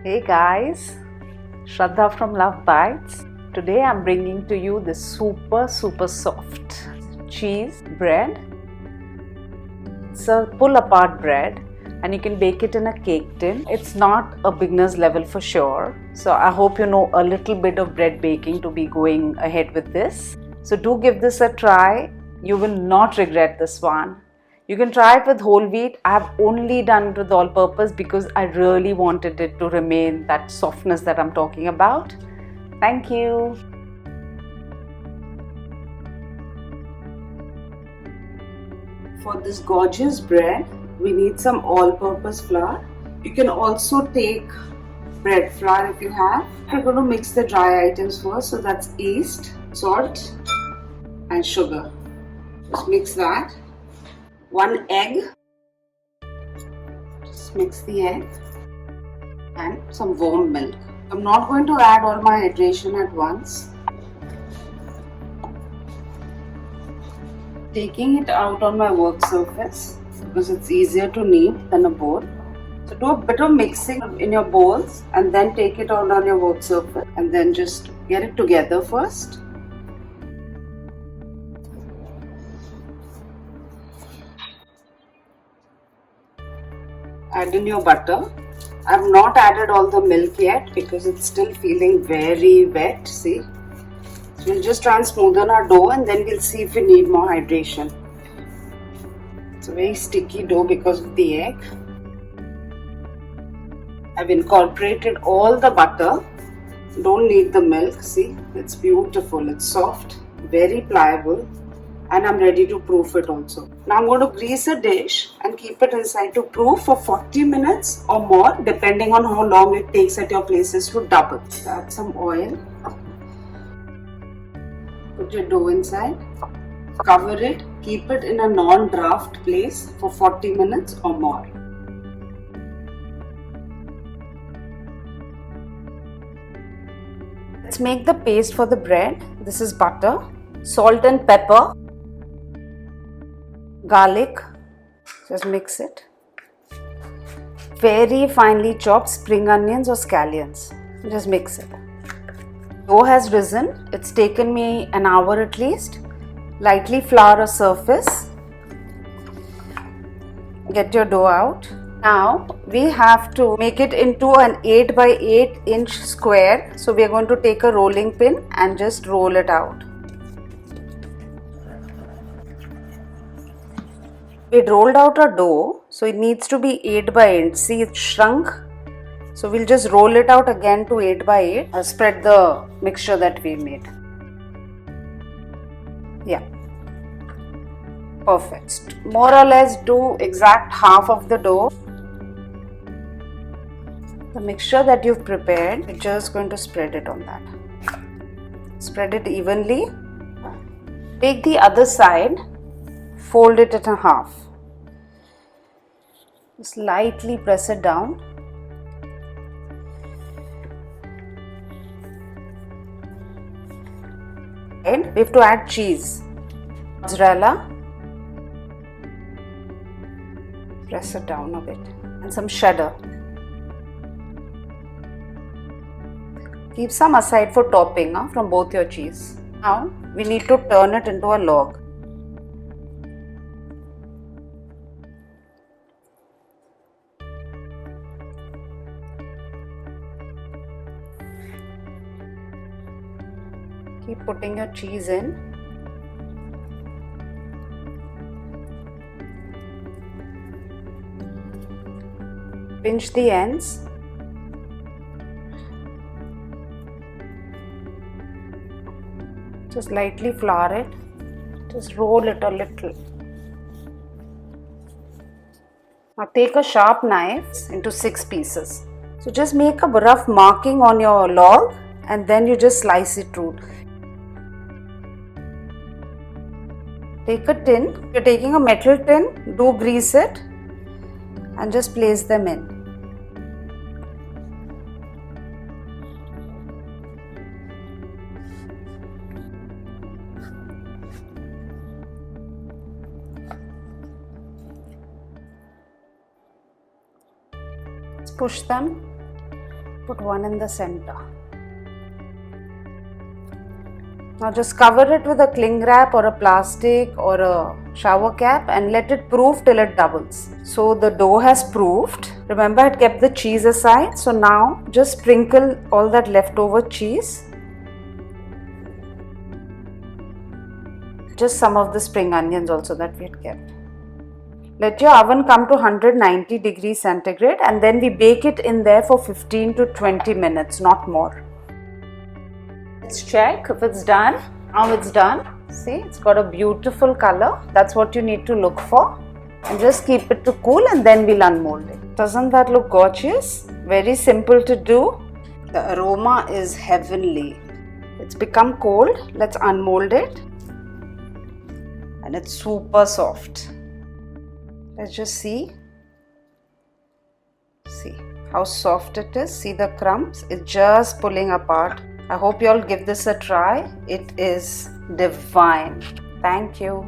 Hey guys, Shraddha from Love Bites. Today I'm bringing to you this super soft cheese bread. It's a pull apart bread and you can bake it in a cake tin. It's not a beginner's level for sure. So I hope you know a little bit of bread baking to be going ahead with this. So do give this a try. You will not regret this one. You can try it with whole wheat. I have only done it with all purpose because I really wanted it to remain that softness that I'm talking about. Thank you. For this gorgeous bread, we need some all-purpose flour. You can also take bread flour if you have. We're going to mix the dry items first. So that's yeast, salt and sugar. Just mix that. 1 egg. Just mix the egg and some warm milk. I'm not going to add all my hydration at once. Taking it out on my work surface because it's easier to knead than a bowl. So do a bit of mixing in your bowls and then take it out on your work surface and then just get it together first. Add in your butter. I have not added all the milk yet because it's still feeling very wet. See? So we'll just try and smoothen our dough and then we'll see if we need more hydration. It's a very sticky dough because of the egg. I've incorporated all the butter. Don't need the milk. See? It's beautiful. It's soft, very pliable. And I'm ready to proof it also. Now I'm going to grease a dish and keep it inside to proof for 40 minutes or more depending on how long it takes at your places to double. Add some oil. Put your dough inside. Cover it. Keep it in a non-draft place for 40 minutes or more. Let's make the paste for the bread. This is butter, salt and pepper, garlic, just mix it. Very finely chopped spring onions or scallions, just mix it. Dough has risen, it's taken me an hour at least. Lightly flour a surface. Get your dough out. Now we have to make it into an 8 by 8 inch square. So we are going to take a rolling pin and just roll it out. We rolled out our dough, so it needs to be 8 by 8. See, it shrunk. So we'll just roll it out again to 8 by 8. Spread the mixture that we made. Yeah. Perfect. More or less do exact half of the dough. The mixture that you've prepared, you're just going to spread it on that. Spread it evenly. Take the other side, fold it in half. Just lightly press it down. And we have to add cheese. Mozzarella. Press it down a bit. And some cheddar. Keep some aside for topping from both your cheese. Now we need to turn it into a log. Keep putting your cheese in. Pinch the ends. Just lightly flour it. Just roll it a little. Now take a sharp knife into 6 pieces. So just make a rough marking on your log and then you just slice it through. Take a tin. If you're taking a metal tin, do grease it and just place them in. Push them Put one in the center. Now just cover it with a cling wrap or a plastic or a shower cap and let it proof till it doubles. So the dough has proofed. Remember, I had kept the cheese aside. So now just sprinkle all that leftover cheese. Just some of the spring onions also that we had kept. Let your oven come to 190 degrees centigrade and then we bake it in there for 15 to 20 minutes, not more. Let's check if it's done. Now it's done. See, it's got a beautiful color. That's what you need to look for. And just keep it to cool and then we'll unmold it. Doesn't that look gorgeous? Very simple to do. The aroma is heavenly. It's become cold. Let's unmold it. And it's super soft. Let's just see. See how soft it is. See the crumbs? It's just pulling apart. I hope you all give this a try. It is divine. Thank you.